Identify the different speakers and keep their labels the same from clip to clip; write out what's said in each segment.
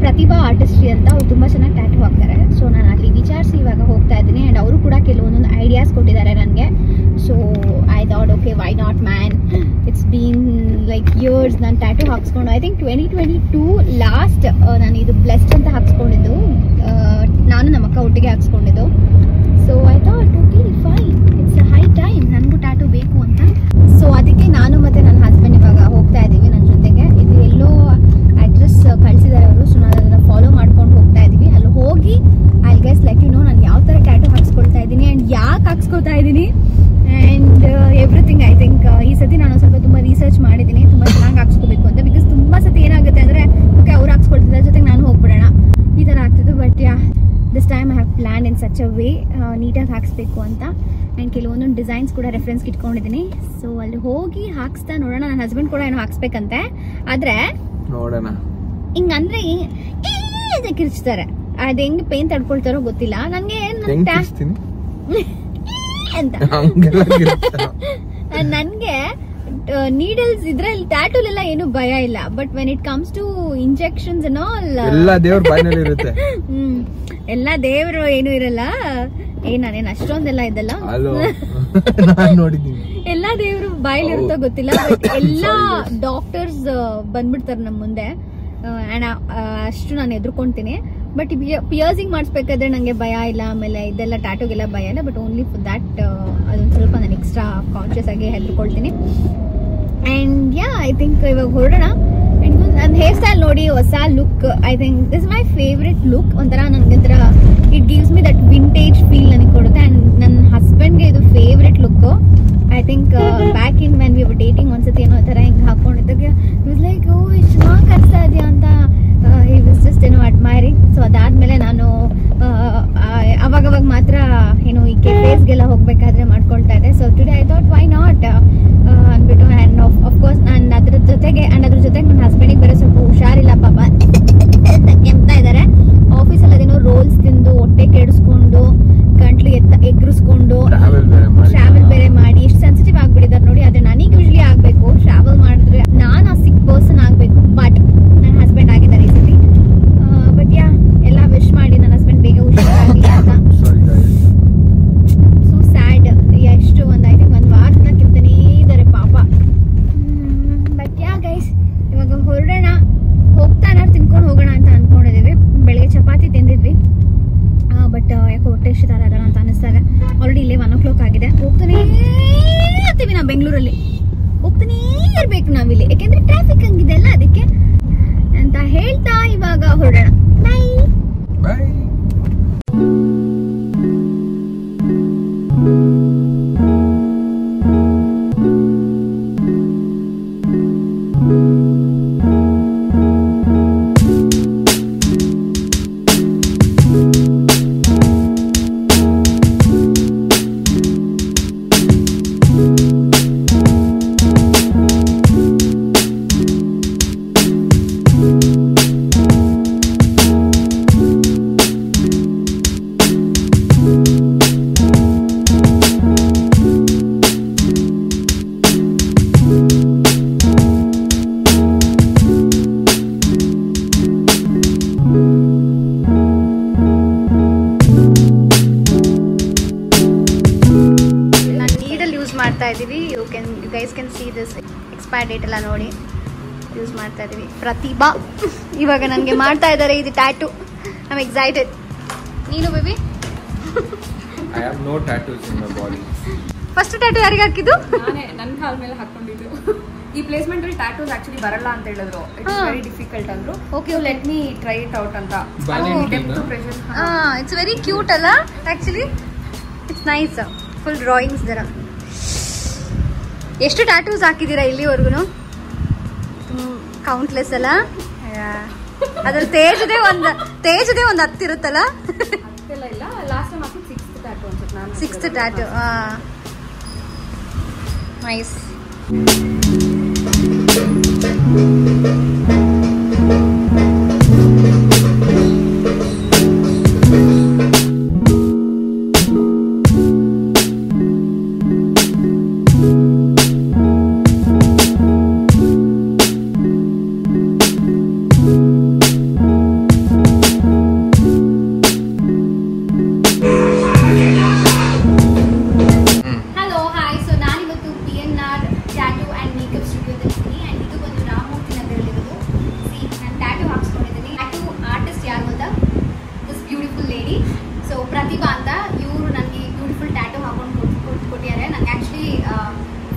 Speaker 1: ಪ್ರತಿಭಾ artistry ಅಂತ ಅವ್ರು ತುಂಬಾ ಚೆನ್ನಾಗಿ ಟ್ಯಾಟೂ ಹಾಕ್ತಾರೆ. ಸೊ ನಾನು ಅಲ್ಲಿ ವಿಚಾರಿಸಿ ಇವಾಗ ಹೋಗ್ತಾ ಇದ್ದೀನಿ ಅಂಡ್ ಅವರು ಕೂಡ ಕೆಲವೊಂದೊಂದು ಐಡಿಯಾಸ್ ಕೊಟ್ಟಿದ್ದಾರೆ ನನಗೆ. So I thought okay why not man, it's been like years ನಾನು ಟ್ಯಾಟೂ ಹಾಕ್ಸ್ಕೊಂಡು. ಐ ಥಿಂಕ್ 2022 ಲಾಸ್ಟ್ ನಾನು ಇದು ಬ್ಲೆಸ್ಡ್ ಅಂತ ಹಾಕ್ಸ್ಕೊಂಡಿದ್ದು, ನಾನು ನಮ್ಮ ಅಕ್ಕ ಒಟ್ಟಿಗೆ ಹಾಕ್ಸ್ಕೊಂಡಿದ್ದು. So I thought okay fine, it's a high time ನನಗೂ ಟ್ಯಾಟೂ ಬೇಕು ಅಂತ. ಸೊ ಅದಕ್ಕೆ ನಾನು ಮತ್ತೆ ನನ್ನ ಹಸ್ಬೆಂಡ್ ಇವಾಗ ಹೋಗ್ತಾ ಇದ್ದೀವಿ ನನ್ನ ಜೊತೆಗೆ. ಇದು ಎಲ್ಲೋ ಅಡ್ರೆಸ್ ಕಳಿಸಿದ್ದಾರೆ ಅವರು, ಸೊ ನಾನು ಅದನ್ನು ಫಾಲೋ ಮಾಡ್ಕೊಂಡು ಹೋಗ್ತಾ ಇದ್ದೀವಿ. ಅಲ್ಲಿ ಹೋಗಿ I guess like you know ನಾನು ಯಾವ ಥರ ಟ್ಯಾಟೂ ಹಾಕ್ಸ್ಕೊಳ್ತಾ ಇದ್ದೀನಿ ಆ್ಯಂಡ್ ಯಾಕೆ ಹಾಕ್ಸ್ಕೊಳ್ತಾ ಇದ್ದೀನಿ ಆ್ಯಂಡ್ ಎವ್ರಿಥಿಂಗ್. ಐ ಥಿಂಕ್ ಈ ಸತಿ ನಾನು ಸ್ವಲ್ಪ ತುಂಬ ರಿಸರ್ಚ್ ಮಾಡಿದ್ದೀನಿ ತುಂಬ ಚೆನ್ನಾಗಿ ಹಾಕ್ಸ್ಕೋಬೇಕು ಅಂತ. ಬಿಕಾಸ್ ತುಂಬ ಸತಿ ಏನಾಗುತ್ತೆ ಅಂದರೆ ಓಕೆ ಅವ್ರು ಹಾಕ್ಸ್ಕೊಳ್ತಿದ್ದಾರೆ ಜೊತೆಗೆ ನಾನು ಹೋಗ್ಬಿಡೋಣ ಈ ಥರ ಆಗ್ತಿದ್ದು. But ya this time I have plan in such a way ನೀಟಾಗಿ ಹಾಕ್ಸ್ಬೇಕು ಅಂತ. ಆ್ಯಂಡ್ ಕೆಲವೊಂದೊಂದು ಡಿಸೈನ್ಸ್ ಕೂಡ ರೆಫರೆನ್ಸ್ಗೆ ಇಟ್ಕೊಂಡಿದ್ದೀನಿ. ಸೊ ಅಲ್ಲಿ ಹೋಗಿ ಹಾಕ್ಸ್ತಾ ನೋಡೋಣ. ನನ್ನ ಹಸ್ಬೆಂಡ್ ಕೂಡ ಏನೋ ಹಾಕ್ಸ್ಬೇಕಂತೆ, ಆದರೆ ನೋಡೋಣ ಹಿಂಗಂದ್ರೆ ಕಿರ್ಚ್ತಾರೆ. ಅದ್ ಹೆಂಗ್ ಪೇನ್ ತಡ್ಕೊಳ್ತಾರೋ ಗೊತ್ತಿಲ್ಲ ನನಗೆ ಅಂತ. ನನ್ಗೆ ನೀಡಲ್ಸ್ ಇದ್ರಲ್ಲಿ ಟ್ಯಾಟೂಲೆಲ್ಲ ಏನು ಭಯ ಇಲ್ಲ. But when it comes to injections ಎಲ್ಲ ದೇವರು ಏನು ಇರಲ್ಲ. ನಾನೇನು ಅಷ್ಟೊಂದೆಲ್ಲ ಇದ್ದಲ್ಲ, ಎಲ್ಲಾ ದೇವರು ಬಾಯಲ್ಲಿ ಇರುತ್ತೋ ಗೊತ್ತಿಲ್ಲ. ಬಟ್ ಎಲ್ಲಾ ಡಾಕ್ಟರ್ಸ್ ಬಂದ್ಬಿಡ್ತಾರೆ ನಮ್ಮ ಮುಂದೆ ಅಷ್ಟು ನಾನು ಎದುರ್ಕೊಂತೀನಿ. ಬಟ್ ಪಿಯರ್ಸಿಂಗ್ ಮಾಡಿಸ್ಬೇಕಾದ್ರೆ ನಂಗೆ ಭಯ ಇಲ್ಲ, ಆಮೇಲೆ ಇದೆಲ್ಲ ಟ್ಯಾಟೂಗೆಲ್ಲ ಭಯ ಇಲ್ಲ. ಬಟ್ ಓನ್ಲಿ ಫಾರ್ ದ್ಯಾಟ್ ಅದೊಂದು ಸ್ವಲ್ಪ ನಾನು ಎಕ್ಸ್ಟ್ರಾ ಕಾನ್ಶಿಯಸ್ ಆಗಿ ಹೆದರ್ಕೊಳ್ತೀನಿ. ಆ್ಯಂಡ್ ಯಾ ಐ ಥಿಂಕ್ ಇವಾಗ ಹೊರಡೋಣ. ನನ್ನ ಹೇರ್ ಸ್ಟೈಲ್ ನೋಡಿ, ಹೊಸ look. I think this my favourite look. ಒಂಥರ ನನಗೆ ಒಂಥರ it gives me that vintage feel ನನಗೆ ಕೊಡುತ್ತೆ. ಆ್ಯಂಡ್ ನನ್ನ ಹಸ್ಬೆಂಡ್ಗೆ ಇದು favourite look. I think back in when we were dating ಒಂದ್ಸತಿ ಏನೋ ಥರ ಹಿಂಗೆ ಹಾಕೊಂಡಿದ್ದಾಗ ಇಟ್ ಲೈಕ್ ಓ ಇಷ್ಟು ಚೆನ್ನಾಗಿ ಕಟ್ತಾ ಇದೆಯಾ ಅಂತ ಹಿ ವಾಸ್ ಜಸ್ಟ್ ಏನೋ ಅಡ್ಮೈರಿಂಗ್. ಸೊ ಅದಾದ್ಮೇಲೆ ನಾನು ಅವಾಗವಾಗ ಮಾತ್ರ ಏನು ಈ ಕೆಫೇಸ್ಗೆಲ್ಲ ಹೋಗ್ಬೇಕಾದ್ರೆ ಮಾಡ್ಕೊಳ್ತಾ ಇದ್ದೆ. So today I thought why not ಅಂದ್ಬಿಟ್ಟು. ಆ್ಯಂಡ್ ಆಫ್ಕೋರ್ಸ್ ನಾನು ಅದ್ರ ಜೊತೆಗೆ ನನ್ನ ಹಸ್ಬೆಂಡಿಗೆ ಬೇರೆ ಸ್ವಲ್ಪ ಹುಷಾರಿಲ್ಲ ಪಾಪ, ಕೆಮ್ತಾ ಇದ್ದಾರೆ. ಆಫೀಸಲ್ಲಿ ಅದೇನೋ ರೋಲ್ಸ್ ತಿಂದು ಹೊಟ್ಟೆ ಕೆಡಿಸ್ಕೊಂಡು ಗಂಟ್ಲು ಎಗ್ರಿಸ್ಕೊಂಡು ಟ್ರಾವೆಲ್ ಬೇರೆ ಮಾಡಿ ಎಷ್ಟು ಸೆನ್ಸಿಟಿವ್ ಆಗ್ಬಿಟ್ಟಿದ್ದಾರೆ ನೋಡಿ. ಅದು ನನಗೆ ಯೂಶಲಿ ಆಗ್ಬೇಕು, ಟ್ರಾವೆಲ್ ಮಾಡಿದ್ರೆ ನಾನು ಆ ಸಿಕ್ ಪರ್ಸನ್ ಆಗ್ಬೇಕು. ಬಟ್ ನನ್ನ ಹಸ್ಬೆಂಡ್ ಆಗಿದ್ದಾರೆ ಈ ಸತಿ. ಬಟ್ ಯಾ ಎಲ್ಲ ವಿಶ್ ಮಾಡಿ ನನ್ನ ಹಸ್ಬೆಂಡ್ ಬೇಗ ಹುಷಾರಾಗಲಿ ಅಂತ. So sad. ಎಷ್ಟು ಐ ಥಿಂಕ್ ಒಂದು ವಾರದಿಂದ ಕೆಮ್ತಾನೇ ಇದ್ದಾರೆ ಪಾಪ. ಬಟ್ ಯಾ ಗೈಸ್ ಇವಾಗ ಹೊರಡೋಣ. ಹೋಗ್ತಾ ಏನಾದ್ರು ತಿನ್ಕೊಂಡು ಹೋಗೋಣ ಅಂತ ಅನ್ಕೊಂಡಿದ್ದೀವಿ. ಬೆಳಗ್ಗೆ ಚಪಾತಿ ತಿಂದಿದ್ವಿ, ಬಟ್ ಯಾಕೋ ಹೊಟ್ಟೆ ಇಷ್ಟು ಥರ ಅದಲ್ಲ ಅಂತ ಅನಿಸ್ತಾರೆ. ಆಲ್ರೆಡಿ ಇಲ್ಲೇ 1 o'clock ಆಗಿದೆ. ಹೋಗ್ತಾನೇ ಇರ್ತೀವಿ ನಾವು ಬೆಂಗಳೂರಲ್ಲಿ, ಹೋಗ್ತಾನೇ ಇರ್ಬೇಕು ನಾವಿಲ್ಲಿ, ಯಾಕೆಂದ್ರೆ ಟ್ರಾಫಿಕ್ ಹಂಗಿದೆ ಅಲ್ಲ, ಅದಕ್ಕೆ ಅಂತ ಹೇಳ್ತಾ ಇವಾಗ ಹೊರಡೋಣ. Bye bye. ಮಾಡ್ತಾ ಇದೀವಿ. You guys can see this expire date ಎಲ್ಲ ನೋಡಿ ಯೂಸ್ ಮಾಡ್ತಾ ಇದೀವಿ. ಪ್ರತಿಭಾ ಇವಾಗ ನನಗೆ ಮಾಡ್ತಾ ಇದ್ದಾರೆ ಇದು ಟ್ಯಾಟೂ. I am excited. ನೀನು baby?
Speaker 2: I have no tattoos in my body.
Speaker 1: First tattoo ಯಾರಿಗೆ ಹಾಕಿದ್ದು?
Speaker 3: ನಾನೇ ನನ್ನ ಕಾಲ ಮೇಲೆ ಹಾಕೊಂಡಿದ್ದು. ಈ ಪ್ಲೇಸ್ಮೆಂಟ್ ಅಲ್ಲಿ ಟ್ಯಾಟೂಸ್ ಆಕ್ಚುಲಿ ಬರಲ್ಲ ಅಂತ ಹೇಳಿದ್ರು. ಇಟ್ಸ್ ವೆರಿ ಡಿಫಿಕಲ್ಟ್ ಅಂದ್ರು.
Speaker 1: Okay
Speaker 3: let me try it out ಅಂತ.
Speaker 1: ಇಟ್ಸ್ ವೆರಿ ಕ್ಯೂಟ್ ಅಲ್ಲ actually. It's nice. Full drawings ದರ. ಎಷ್ಟು ಟ್ಯಾಟೂಸ್ ಹಾಕಿದ್ದೀರಾ ಇಲ್ಲಿವರೆಗೂ? ಕೌಂಟ್ಲೆಸ್ ಅಲ್ಲ. ಅದ್ರಲ್ಲಿ ತೇಜದೇ ಒಂದು 10 ಇರುತ್ತಲ್ಲ.
Speaker 3: ಇಲ್ಲ ಲಾಸ್ಟ್ ಟೈಮ್ ಹಾಕಿ 6th ಟ್ಯಾಟೂ ಅನ್ಸುತ್ತೆ ನಾನು.
Speaker 1: 6th tattoo. Nice.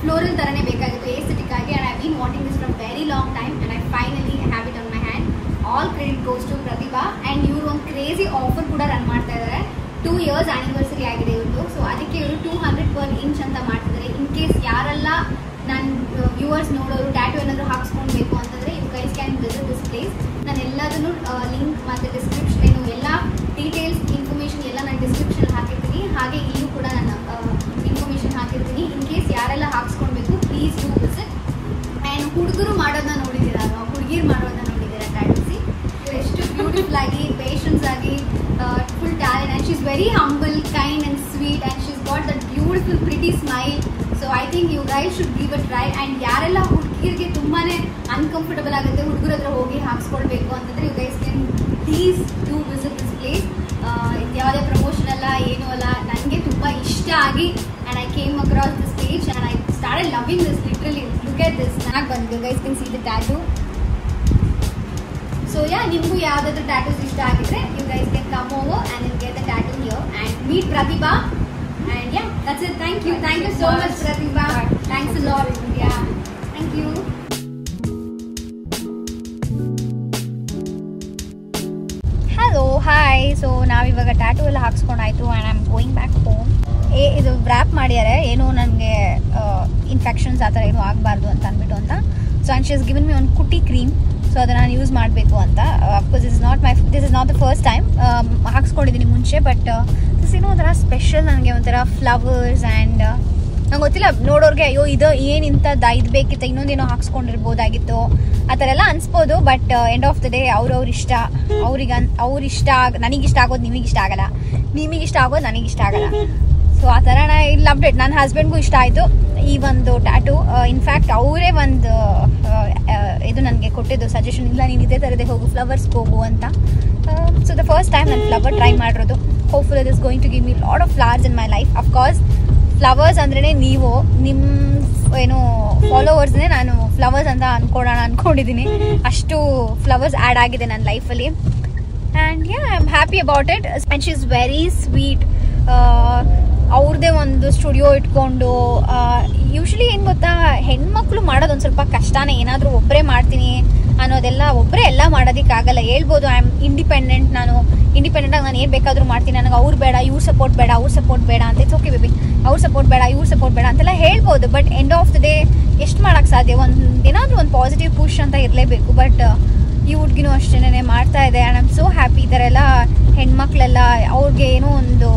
Speaker 1: floral tarane ಬೇಕಾಗಿತ್ತು aesthetic ಆಗಿ, and I've been wanting this for a very long time and I finally have it on my hand. All credit goes to Pratibha, and ಇವರು ಒಂದು crazy offer ಕೂಡ run ಮಾಡ್ತಾ ಇದ್ದಾರೆ. 2 years anniversary ಆಗಿದೆ ಇವ್ರದ್ದು. So ಅದಕ್ಕೆ ಇವರು 200 per inch ಅಂತ ಮಾಡ್ತಿದ್ದಾರೆ. ಇನ್ ಕೇಸ್ ಯಾರೆಲ್ಲ ನನ್ನ ವ್ಯೂವರ್ಸ್ ನೋಡೋರು ಟ್ಯಾಟೂ ಏನಾದರೂ ಹಾಕ್ಸ್ಕೊಳ್ಬೇಕು ಅಂತಂದರೆ you guys can visit this place. ನಾನು ಎಲ್ಲದನ್ನು ಲಿಂಕ್ ಮತ್ತು ಡಿಸ್ಕ್ರಿಪ್ಷನ್ ಏನು ಎಲ್ಲ ಡೀಟೇಲ್ಸ್ ಇನ್ಫಾರ್ಮೇಷನ್ ಎಲ್ಲ ನಾನು ಡಿಸ್ಕ್ರಿಪ್ಷನ್ ಹಾಕಿರ್ತೀನಿ. ಹಾಗೆ ಇಲ್ಲೂ ಕೂಡ ನಾನು ಇನ್ಫಾರ್ಮೇಷನ್ ಹಾಕಿರ್ತೀನಿ. ಇನ್ ಕೇಸ್ ಯಾರೆಲ್ಲ ಹಾಕ್ಸ್ಕೊಳ್ಬೇಕು ಪ್ಲೀಸ್ ಡೂ ವಿಸಿಟ್. ಆ್ಯಂಡ್ ಹುಡುಗರು ಮಾಡೋದನ್ನ ನೋಡಿದ್ದೀರಾ, ಹುಡುಗಿರು ಮಾಡೋದನ್ನ ನೋಡಿದ್ದೀರಾ ಟ್ಯಾಟೂಸಿ. ಎಷ್ಟು ಬ್ಯೂಟಿಫುಲ್ ಆಗಿ ಪೇಷನ್ಸ್ ಆಗಿ full talent, and she is very humble, kind and sweet, and she is got that beautiful pretty smile. So I think you guys should give a try. And ಯಾರೆಲ್ಲ ಹುಡುಗಿರಿಗೆ ತುಂಬಾ ಅನ್ಕಂಫರ್ಟಬಲ್ ಆಗುತ್ತೆ ಹುಡುಗರ ಹತ್ರ ಹೋಗಿ ಹಾಕ್ಸ್ಕೊಳ್ಬೇಕು ಅಂತಂದರೆ you guys can please do visit this place. ಯಾವುದೇ ಪ್ರಮೋಷನ್ ಅಲ್ಲ ಏನೂ ಅಲ್ಲ, ನನಗೆ ತುಂಬ ಇಷ್ಟ ಆಗಿ and I came across this page and I started loving this. Literally look at this. ಚೆನ್ನಾಗಿ ಬಂದಿದೆ. Guys can see the tattoo. So yeah, ನಿಮಗೂ ಯಾವುದಾದ್ರೂ ಟ್ಯಾಟೂಸ್ ಇಷ್ಟ ಆಗಿದ್ರೆ you guys can come over and you get the tattoo here and meet Pratibha. And yeah, that's it. Thank you so much Pratibha. Thanks a lot. Yeah, thank you. Hello, hi. So ನಾವಿವಾಗ tattoo ಎಲ್ಲ ಹಾಕ್ಸ್ಕೊಂಡಾಯ್ತು and I am going back home. ಇದು wrap ಮಾಡ್ಯಾರೆ, ಏನೋ ನನಗೆ infections ಆ ಥರ ಏನೂ ಆಗಬಾರ್ದು ಅಂತ ಅಂದ್ಬಿಟ್ಟು ಅಂತ. So and she has given me ಒಂದು ಕುಟಿ ಕ್ರೀಮ್. ಸೊ ಅದನ್ನು ನಾನು ಯೂಸ್ ಮಾಡಬೇಕು ಅಂತ. Of course this is not the first time ಹಾಕ್ಸ್ಕೊಂಡಿದ್ದೀನಿ ಮುಂಚೆ, ಬಟ್ ದಿಸ್ ಏನೋ ಒಂಥರ ಸ್ಪೆಷಲ್. ನನಗೆ ಒಂಥರ ಫ್ಲವರ್ಸ್ ಆ್ಯಂಡ್ ನಂಗೆ ಗೊತ್ತಿಲ್ಲ, ನೋಡೋರಿಗೆ ಅಯ್ಯೋ ಇದು ಏನು ಇಂಥದ್ದು ಇದು ಬೇಕಿತ್ತು, ಇನ್ನೊಂದೇನೋ ಹಾಕ್ಸ್ಕೊಂಡಿರ್ಬೋದಾಗಿತ್ತು ಆ ಥರ ಎಲ್ಲ ಅನಿಸ್ಬೋದು. But end of the day ಅವ್ರವ್ರ ಇಷ್ಟ. ಅವ್ರಿಷ್ಟ ನನಗಿಷ್ಟ ಆಗೋದು ನಿಮಗಿಷ್ಟ ಆಗಲ್ಲ, ನಿಮಗಿಷ್ಟ ಆಗೋದು ನನಗಿಷ್ಟ ಆಗಲ್ಲ. ಸೊ ಆ ಥರ ನಾ ಇಲ್ಲಿ ಅಪ್ಡೇಟ್ ನನ್ನ ಹಸ್ಬೆಂಡ್ಗೂ ಇಷ್ಟ ಆಯಿತು ಈ ಒಂದು ಟ್ಯಾಟೂ. ಇನ್ಫ್ಯಾಕ್ಟ್ ಅವರೇ ಒಂದು ಇದು ನನಗೆ ಕೊಟ್ಟಿದ್ದು ಸಜೆಷನ್, ಇಲ್ಲ ನೀನು ಇದೇ ಥರದೇ ಹೋಗು, ಫ್ಲವರ್ಸ್ಗೆ ಹೋಗು ಅಂತ. ಸೊ ದ ಫಸ್ಟ್ ಟೈಮ್ ನಾನು ಫ್ಲವರ್ ಟ್ರೈ ಮಾಡಿರೋದು. Hopefully it is going to give me lot of flowers in my life. Of course flowers ಅಂದ್ರೇ ನೀವು ನಿಮ್ಮ ಏನು ಫಾಲೋವರ್ಸ್ನೇ ನಾನು ಫ್ಲವರ್ಸ್ ಅಂತ ಅಂದ್ಕೊಂಡಿದ್ದೀನಿ. ಅಷ್ಟು ಫ್ಲವರ್ಸ್ ಆ್ಯಡ್ ಆಗಿದೆ ನನ್ನ ಲೈಫಲ್ಲಿ. And yeah, I am happy about it. And she is very sweet. ಅವ್ರದ್ದೇ ಒಂದು ಸ್ಟುಡಿಯೋ ಇಟ್ಕೊಂಡು, ಯೂಶ್ವಲಿ ಏನು ಗೊತ್ತಾ, ಹೆಣ್ಮಕ್ಳು ಮಾಡೋದು ಒಂದು ಸ್ವಲ್ಪ ಕಷ್ಟನೇ. ಏನಾದರೂ ಒಬ್ಬರೇ ಮಾಡ್ತೀನಿ ಅನ್ನೋದೆಲ್ಲ ಒಬ್ಬರೇ ಎಲ್ಲ ಮಾಡೋದಕ್ಕಾಗಲ್ಲ. ಹೇಳ್ಬೋದು ಐ ಆಮ್ ಇಂಡಿಪೆಂಡೆಂಟ್, ನಾನು ಇಂಡಿಪೆಂಡೆಂಟಾಗಿ ನಾನು ಏನು ಬೇಕಾದರೂ ಮಾಡ್ತೀನಿ, ನನಗೆ ಅವ್ರು ಬೇಡ, ಇವ್ರ ಸಪೋರ್ಟ್ ಬೇಡ, ಅವ್ರ ಸಪೋರ್ಟ್ ಬೇಡ ಅಂತ. ಇಟ್ಸ್ ಓಕೆ ಬೇಬಿ, ಅವ್ರ ಸಪೋರ್ಟ್ ಬೇಡ, ಇವ್ರ ಸಪೋರ್ಟ್ ಬೇಡ ಅಂತೆಲ್ಲ ಹೇಳ್ಬೋದು. But end of the day ಎಷ್ಟು ಮಾಡೋಕ್ಕೆ ಸಾಧ್ಯ? ಏನಾದರೂ ಒಂದು ಪಾಸಿಟಿವ್ ಪುಷ್ ಅಂತ ಇರಲೇಬೇಕು. ಬಟ್ ಈ ಹುಡುಗಿನೂ ಅಷ್ಟೇನೆ ಮಾಡ್ತಾ ಇದೆ. And I am so happy. ಈ ಥರ ಎಲ್ಲ ಹೆಣ್ಮಕ್ಳೆಲ್ಲ ಅವ್ರಿಗೆ ಏನೋ ಒಂದು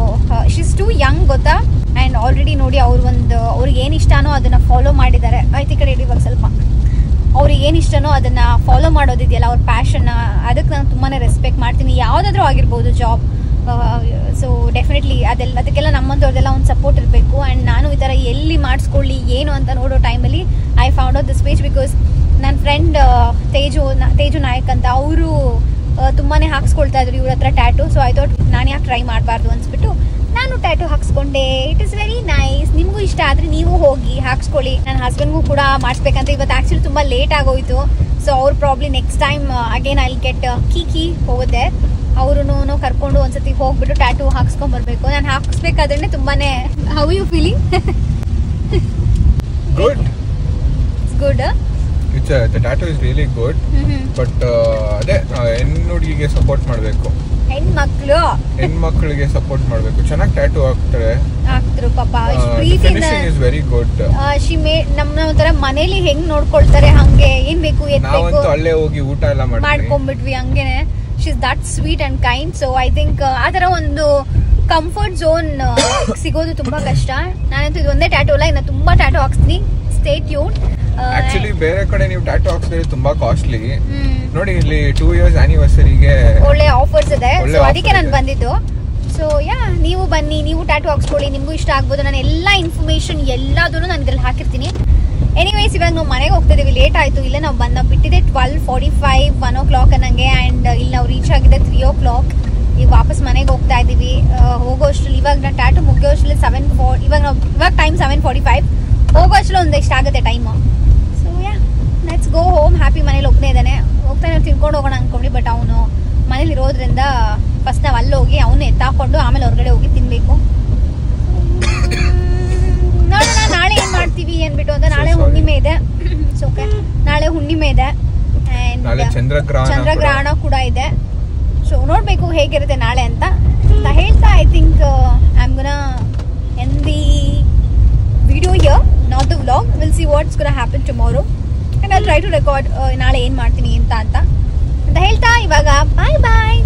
Speaker 1: ಶಿ ಇಸ್ ಟು ಯಂಗ್ ಗೊತ್ತಾ. ಆ್ಯಂಡ್ ಆಲ್ರೆಡಿ ನೋಡಿ ಅವ್ರಿಗೆ ಏನು ಇಷ್ಟನೋ ಅದನ್ನು ಫಾಲೋ ಮಾಡಿದ್ದಾರೆ. ಆಯ್ತು, ಈ ಕಡೆ ಇವಾಗ ಸ್ವಲ್ಪ ಅವ್ರಿಗೆ ಏನು ಇಷ್ಟನೋ ಅದನ್ನು ಫಾಲೋ ಮಾಡೋದಿದೆಯಲ್ಲ, ಅವ್ರ ಪ್ಯಾಷನ್ನ, ಅದಕ್ಕೆ ನಾನು ತುಂಬಾ ರೆಸ್ಪೆಕ್ಟ್ ಮಾಡ್ತೀನಿ. ಯಾವುದಾದ್ರೂ ಆಗಿರ್ಬೋದು ಜಾಬ್. ಸೊ ಡೆಫಿನೆಟ್ಲಿ ಅದಕ್ಕೆಲ್ಲ ನಮ್ಮಂಥವ್ರದೆಲ್ಲ ಒಂದು ಸಪೋರ್ಟ್ ಇರಬೇಕು. ಆ್ಯಂಡ್ ನಾನು ಈ ಥರ ಎಲ್ಲಿ ಮಾಡಿಸ್ಕೊಳ್ಳಿ ಏನು ಅಂತ ನೋಡೋ ಟೈಮಲ್ಲಿ I found out this page. Because ನನ್ನ ಫ್ರೆಂಡ್ ತೇಜು ನಾಯಕ್ ಅಂತ, ಅವರು ತುಂಬಾ ಹಾಕ್ಸ್ಕೊಳ್ತಾ ಇದ್ರು ಇವ್ರ ಹತ್ರ ಟ್ಯಾಟೂ. ಸೊ ಐ ಥಾಟ್ ನಾನು ಯಾಕೆ ಟ್ರೈ ಮಾಡಬಾರ್ದು ಅನ್ಸ್ಬಿಟ್ಟು ನಾನು ಟ್ಯಾಟೂ ಹಾಕ್ಸ್ಕೊಂಡೆ. It is very nice. ನಿಮಗೂ ಇಷ್ಟ ಆದರೆ ನೀವು ಹೋಗಿ ಹಾಕ್ಸ್ಕೊಳ್ಳಿ. ನನ್ನ ಹಸ್ಬೆಂಡ್ಗೂ ಕೂಡ ಮಾಡಿಸ್ಬೇಕಂತ ಇವತ್ತು ಆ್ಯಕ್ಚುಲಿ ತುಂಬ ಲೇಟ್ ಆಗೋಯ್ತು. ಸೊ ಅವ್ರು probably next time again I get key ಹೋಗುತ್ತೆ. ಅವ್ರೂ ಕರ್ಕೊಂಡು ಒಂದ್ಸತಿ ಹೋಗ್ಬಿಟ್ಟು ಟ್ಯಾಟೂ ಹಾಕ್ಸ್ಕೊಂಡ್ಬರ್ಬೇಕು. ನಾನು ಹಾಕಿಸ್ಬೇಕಾದ್ರೆ ತುಂಬಾ how you feeling?
Speaker 2: Good.
Speaker 1: It's good.
Speaker 2: The tattoo is really good. But ಅದೇ ಹೆಣ್ಣುಡಿಗೆ ಸಪೋರ್ಟ್ ಮಾಡಬೇಕು, ಹೆಣ್ಮಕ್ಳಿಗೆ ಸಪೋರ್ಟ್ ಮಾಡಬೇಕು. ಚೆನ್ನಾಗಿ ಟ್ಯಾಟೂ ಹಾಕ್ತಾರೆ
Speaker 1: ಪಾಪ.
Speaker 2: Finishing is very good.
Speaker 1: ನಮ್ಮ ಒಂಥರ ಮನೇಲಿ ಹೆಂಗ್ ನೋಡ್ಕೊಳ್ತಾರೆ ಹಂಗೆ ಏನ್ ಬೇಕು
Speaker 2: ನಾವಂತೂ ಅಲ್ಲೇ ಹೋಗಿ ಊಟ ಎಲ್ಲ
Speaker 1: ಮಾಡ್ಕೊಂಡ್ಬಿಟ್ವಿ ಹಂಗೇನೆ. She is that sweet and kind. So I think ಆ ತರ ಒಂದು ಕಂಫರ್ಟ್ ಝೋನ್ ಸಿಗೋದು ತುಂಬಾ ಕಷ್ಟ. ನಾನಂತೂ ಇದು ಒಂದೇ ಟ್ಯಾಟೂ ಅಲ್ಲ, ಇನ್ನು ತುಂಬಾ ಟ್ಯಾಟೂ ಹಾಕ್ಸ್ತೀನಿ. Stay tune.
Speaker 2: ಆಕ್ಚುಲಿ ಬೇರೆ ಕಡೆ ನೀವು ಟ್ಯಾಟೂ ಹಾಕ್ಸಿದ್ರೆ ತುಂಬಾ ಕಾಸ್ಟ್ಲಿ. ನೋಡಿ ಇಲ್ಲಿ 2 years ಆನಿವರ್ಸರಿಗೆ
Speaker 1: ಒಳ್ಳೆ ಆಫರ್ಸ್ ಇದೆ. ಸೊ ಅದಕ್ಕೆ ನಾನು ಬಂದಿದ್ದು. ಸೊ ನೀವು ಬನ್ನಿ, ನೀವು ಟ್ಯಾಟೂ ಹಾಕ್ಸ್ಕೊಳ್ಳಿ, ನಿಮಗೂ ಇಷ್ಟ ಆಗ್ಬೋದು. ನಾನು ಎಲ್ಲ ಇನ್ಫಾರ್ಮೇಶನ್ ಎಲ್ಲದನ್ನು ನಾನು ಇದ್ರಲ್ಲಿ ಹಾಕಿರ್ತೀನಿ. ಎನಿವೇಸ್ ಇವಾಗ ನಾವು ಮನೆಗೆ ಹೋಗ್ತಿದ್ದೀವಿ, ಲೇಟ್ ಆಯಿತು. ಇಲ್ಲೇ ನಾವು ಬಿಟ್ಟಿದ್ದೆ 12:45 1 o'clock ಅನ್ನಂಗೆ. ಆ್ಯಂಡ್ ಇಲ್ಲಿ ನಾವು ರೀಚ್ ಆಗಿದೆ 3 o'clock. ಈಗ ವಾಪಸ್ ಮನೆಗೆ ಹೋಗ್ತಾ ಇದ್ದೀವಿ. ಹೋಗೋ ಅಷ್ಟರಲ್ಲಿ ಇವಾಗ ನಾನು ಟ್ಯಾಟೂ ಮುಗಿಯೋ ಅಷ್ಟರಲ್ಲಿ 7:40. ಇವಾಗ ಟೈಮ್ 7:45. ಹೋಗೋ ಅಷ್ಟರಲ್ಲಿ ಒಂದಿಷ್ಟು ಆಗುತ್ತೆ time. So let's go home. Happy ಮನೇಲಿ ಒಬ್ಬನೇ ಇದ್ದಾನೆ. ಹೋಗ್ತಾನೆ ತಿನ್ಕೊಂಡು ಹೋಗೋಣ ಅಂದ್ಕೊಂಡ್ವಿ, ಬಟ್ ಅವನು ಮನೇಲಿ ಇರೋದ್ರಿಂದ ಫಸ್ಟ್ ನಾವು ಅಲ್ಲಿ ಹೋಗಿ ಅವನು ಎತ್ತಾಕೊಂಡು ಆಮೇಲೆ ಹೊರಗಡೆ ಹೋಗಿ ತಿನ್ಬೇಕು. ನೋಡೋಣ ನಾಳೆ ಏನ್ ಮಾಡ್ತೀವಿ ಅಂದ್ಬಿಟ್ಟು ಅಂತ. ನಾಳೆ ಹುಣ್ಣಿಮೆ ಇದೆ. ಓಕೆ, ನಾಳೆ ಹುಣ್ಣಿಮೆ ಇದೆ
Speaker 2: ನಾಳೆ
Speaker 1: ಚಂದ್ರಗ್ರಹಣ ಕೂಡ ಇದೆ. ಸೊ ನೋಡ್ಬೇಕು ಹೇಗಿರುತ್ತೆ ನಾಳೆ ಅಂತ ಹೇಳ್ತಾ. I think I am gonna end the video here, not the vlog. Will see what's gonna happen tomorrow and I try to record ನಾಳೆ ಏನ್ ಮಾಡ್ತೀನಿ ಅಂತ ಹೇಳ್ತಾ ಇವಾಗ bye bye.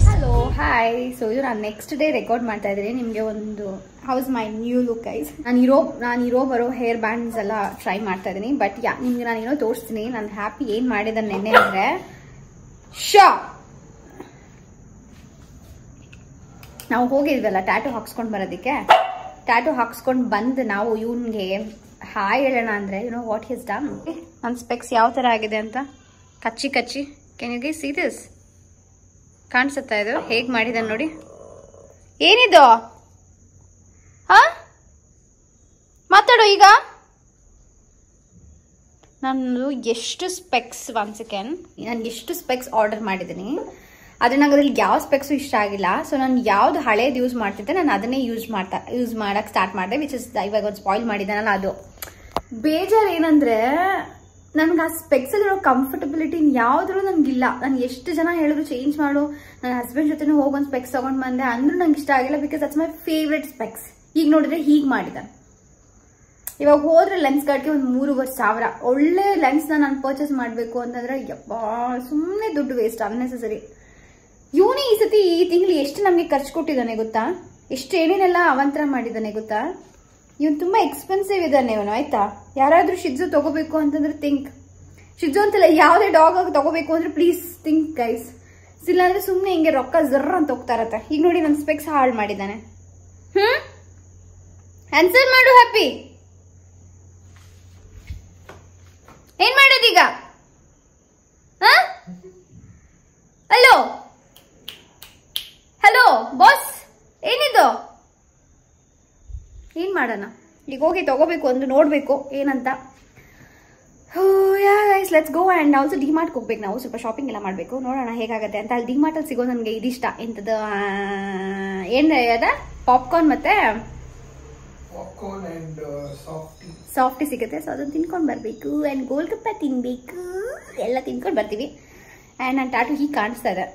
Speaker 1: Hello hi. So ಇದು ನಾನು ನೆಕ್ಸ್ಟ್ ಡೇ ರೆಕಾರ್ಡ್ ಮಾಡ್ತಾ ಇದ್ದೀನಿ. ನಿಮಗೆ ಒಂದು house my new look guys. ನಾನು ಇರೋ ಬರೋ ಹೇರ್ ಬ್ಯಾಂಡ್ಸ್ ಎಲ್ಲ ಟ್ರೈ ಮಾಡ್ತಾ ಇದ್ದೀನಿ. ಬಟ್ ನಿಮ್ಗೆ ನಾನು ಏನೋ ತೋರಿಸ್ತೀನಿ. ನಾನು ಹ್ಯಾಪಿ ಏನು ಮಾಡಿದ ನೆನ್ನೆ ಅಂದರೆ ನಾವು ಹೋಗಿದ್ವಲ್ಲ ಟ್ಯಾಟೂ ಹಾಕ್ಸ್ಕೊಂಡು ಬರೋದಕ್ಕೆ. ಟ್ಯಾಟೂ ಹಾಕ್ಸ್ಕೊಂಡು ಬಂದು ನಾವು ಇವನ್ಗೆ ಹಾಯ್ ಹೇಳೋಣ ಅಂದರೆ you know what he's done. ನನ್ನ ಸ್ಪೆಕ್ಸ್ ಯಾವ ಥರ ಆಗಿದೆ ಅಂತ ಕಚ್ಚಿ can you guys see this? ಕಾಣಿಸುತ್ತಾ ಇದು ಹೇಗೆ ಮಾಡಿದ್ದಾನೆ ನೋಡಿ. ಏನಿದು? ಮಾತಾಡು ಈಗ. ನಾನು ಎಷ್ಟು ಸ್ಪೆಕ್ಸ್ ನನಗೆ ಎಷ್ಟು ಸ್ಪೆಕ್ಸ್ ಆರ್ಡರ್ ಮಾಡಿದ್ದೀನಿ, ಆದರೆ ನಂಗೆ ಅದ್ರಲ್ಲಿ ಯಾವ ಸ್ಪೆಕ್ಸು ಇಷ್ಟ ಆಗಿಲ್ಲ. ಸೊ ನಾನು ಯಾವ್ದು ಹಳೇದು ಯೂಸ್ ಮಾಡ್ತಿದ್ದೆ ನಾನು ಅದನ್ನೇ ಯೂಸ್ ಮಾಡಕ್ಕೆ ಸ್ಟಾರ್ಟ್ ಮಾಡಿದೆ. ವಿಚ್ ಇಸ್ ಇವಾಗ ಒಂದು ಸ್ಪಾಯ್ಲ್ ಮಾಡಿದ್ದಾನಲ್ಲ ಅದು. ಬೇಜಾರು ಏನಂದರೆ ನನಗೆ ಆ ಸ್ಪೆಕ್ಸಲ್ಲಿರೋ ಕಂಫರ್ಟಬಿಲಿಟಿ ಯಾವುದ್ರೂ ನನಗಿಲ್ಲ. ನಾನು ಎಷ್ಟು ಜನ ಹೇಳಿದ್ರು ಚೇಂಜ್ ಮಾಡು, ನನ್ನ ಹಸ್ಬೆಂಡ್ ಜೊತೆ ಹೋಗೊಂದು ಸ್ಪೆಕ್ಸ್ ತಗೊಂಡು ಬಂದೆ ಅಂದ್ರೂ ನಂಗೆ ಇಷ್ಟ ಆಗಿಲ್ಲ. Because that's my favourite specs. ಈಗ ನೋಡಿದ್ರೆ ಹೀಗೆ ಮಾಡಿದ್ದಾನೆ. ಇವಾಗ ಹೋದ್ರೆ ಲೆನ್ಸ್ ಗಾರ್ಡ್ಗೆ ಒಂದು 3,500. ಒಳ್ಳೆ ಲೆನ್ಸ್ನ ನಾನು ಪರ್ಚೇಸ್ ಮಾಡಬೇಕು ಅಂತಂದ್ರೆ ಯಪ್ಪಾ ಸುಮ್ಮನೆ ದುಡ್ಡು ವೇಸ್ಟ್, ಅನ್ನೆಸೆಸರಿ. ಇವನೇ ಈ ಸತಿ ಈ ತಿಂಗಳು ಎಷ್ಟು ನಮಗೆ ಖರ್ಚು ಕೊಟ್ಟಿದ್ದಾನೆ ಗೊತ್ತಾ? ಎಷ್ಟು ಏನೇನೆಲ್ಲ ಅವಂತರ ಮಾಡಿದ್ದಾನೆ ಗೊತ್ತಾ? ಇವನು ತುಂಬಾ ಎಕ್ಸ್ಪೆನ್ಸಿವ್ ಇದ್ದಾನೆ ಇವನು, ಆಯ್ತಾ? ಯಾರಾದ್ರೂ ಶಿಡ್ಜು ತಗೋಬೇಕು ಅಂತಂದ್ರೆ ಥಿಂಕ್. ಶಿಡ್ಜು ಅಂತಲ್ಲ, ಯಾವುದೇ ಡಾಗ್ ಆಗಿ ತಗೋಬೇಕು ಅಂದ್ರೆ ಪ್ಲೀಸ್ ಥಿಂಕ್ ಗೈಸ್. ಇಲ್ಲ ಅಂದ್ರೆ ಸುಮ್ಮನೆ ಹಿಂಗೆ ರೊಕ್ಕ ಜರ್ರ ಅಂತ ಹೋಗ್ತಾ ಇರತ್ತೆ. ಈಗ ನೋಡಿ ನನ್ನ ಸ್ಪೆಕ್ಸ್ ಹಾಳು ಮಾಡಿದ್ದಾನೆ. ಆನ್ಸರ್ ಮಾಡು ಹ್ಯಾಪಿ. ಏನ್ ಮಾಡೋದೀಗ? ಹಲೋ ಹಲೋ ಬಾಸ್, ಏನಿದು? ಏನ್ ಮಾಡೋಣ ಈಗ? ಹೋಗಿ ತಗೋಬೇಕು ಒಂದು ನೋಡ್ಬೇಕು ಏನಂತ. Guys let's go. And also DMart ಹೋಗ್ಬೇಕು. ನಾವು ಸ್ವಲ್ಪ ಶಾಪಿಂಗ್ ಎಲ್ಲ ಮಾಡಬೇಕು. ನೋಡೋಣ ಹೇಗಾಗುತ್ತೆ ಅಂತ. ಅಲ್ಲಿ ಡಿಮಾರ್ಟ್ ಅಲ್ಲಿ ಸಿಗೋ ನನಗೆ ಇದಿಷ್ಟ. ಎಂತದ ಏನ್ ಅದ ಪಾಪ್ಕಾರ್ನ್ ಮತ್ತೆ ಸಾಫ್ಟಿ ಸಿಗುತ್ತೆ. ಸೊ ಅದನ್ನ ತಿನ್ಕೊಂಡು ಬರಬೇಕು. ಅಂಡ್ ಗೋಲ್ಗಪ್ಪ ತಿನ್ಬೇಕು. ಎಲ್ಲ ತಿನ್ಕೊಂಡು ಬರ್ತೀವಿ. ಅಂಡ್ ನನ್ನ ಟ್ಯಾಟೂ ಹೀಗೆ ಕಾಣಿಸ್ತಾ ಇದೆ,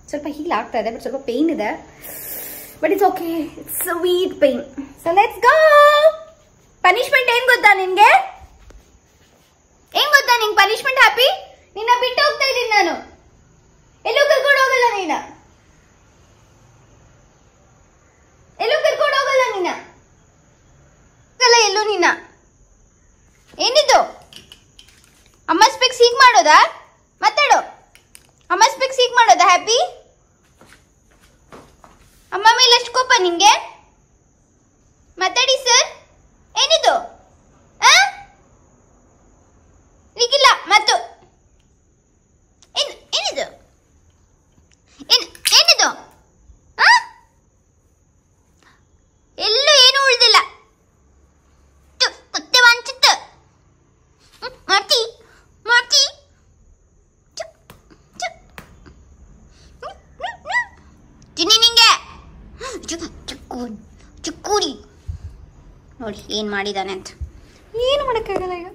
Speaker 1: ಸ್ವಲ್ಪ ಹೀಲ್ ಆಗ್ತಾ ಇದೆ, ಬಟ್ ಸ್ವಲ್ಪ ಪೇನ್ ಇದೆ. But it's okay, it's sweet pain. So let's go. Punishment ಏನ್ ಗೊತ್ತಾ ನಿನ್ಗೆ? ಏನ್ ಗೊತ್ತಾ ನಿಂಗೆ ಪನಿಷ್ಮೆಂಟ್ ಹ್ಯಾಪಿ? ನಿನ್ನ ಬಿಟ್ಟು ಹೋಗ್ತಾ ಇದ್ದೀನಿ ನಾನು. ಎಲ್ಲೂ ಕರ್ಕೊಂಡು ಹೋಗಲ್ಲ ನೀನ. ಎಲ್ಲೂ ಕರ್ಕೊಂಡು ಹೋಗಲ್ಲ ನೀನ. ಎಲ್ಲೂ ನೀನ. ಏನಿದು? ಅಮ್ಮ ಸ್ಪೆಕ್ಸ್ ಹೀಗ್ ಮಾಡೋದಾ? ಮಾತಾಡು. ಅಮ್ಮ ಸ್ಪೆಕ್ಸ್ ಹೀಗ್ ಮಾಡೋದಾ ಹ್ಯಾಪಿ? ಅಮ್ಮ ಮೇಲೆ ಎಷ್ಟು ಕೋಪ ನಿಂಗೆ? ಮಾತಾಡಿ ಸರ್. ಏನಿದು? ಈಗಿಲ್ಲ ಮತ್ತು ಏನಿದು? ಏನಿದು? ಎಲ್ಲೂ ಏನು ಉಳಿದಿಲ್ಲ. ಕುತ್ತೆ ವಾಂಚಿತ್ತು ಮಾಡ್ತಿ ತಿನ್ನಿ ನಿಂಗೆ ಚುಕ್ಕೂರಿ. ನೋಡಿ ಏನ್ ಮಾಡಿದಾನೆ ಅಂತ. ಏನು ಮಾಡಕ್ಕಾಗಲ್ಲ ಈಗ.